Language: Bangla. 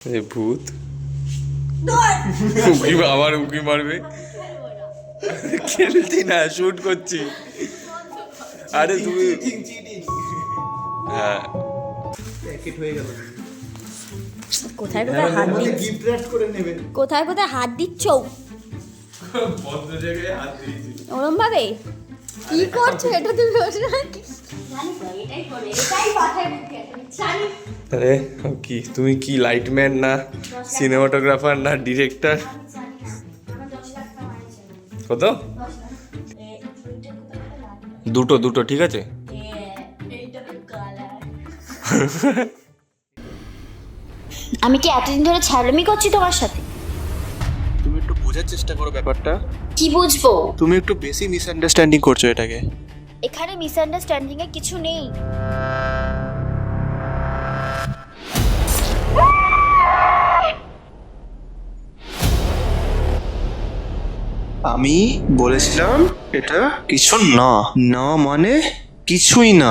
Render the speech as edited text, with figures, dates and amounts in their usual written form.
এই ভূত উকি আবার উকি মারবে। খেলছি না, শুট করছি। আরে তুমি হ্যাঁ প্যাকেট হয়ে গেল। কোথায় কোথায় হাত দিচ্ছ, গিফট র‍্যাপ করে নেবেন। কোথায় কোথায় হাত দিচ্ছ বন্ধ জায়গায় হাত দিয়েছি। ওরম ভাবে কি করছো এটা তুমি বসে নাকি? আরে কি তুমি কি লাইটম্যান না সিনেমাটোগ্রাফার না ডিরেক্টর? কত? দুটো দুটো ঠিক আছে। আমি কি এতদিন ধরে ছাড়লামি করছি তোমার সাথে? তুমি একটু বোঝার চেষ্টা করো ব্যাপারটা। কি বুঝবো? তুমি একটু বেশি মিসআন্ডারস্ট্যান্ডিং করছো এটাকে। এখানে মিসআন্ডারস্ট্যান্ডিং এর কিছু নেই। আমি বলেছিলাম এটা কিছু না, না মানে কিছুই না।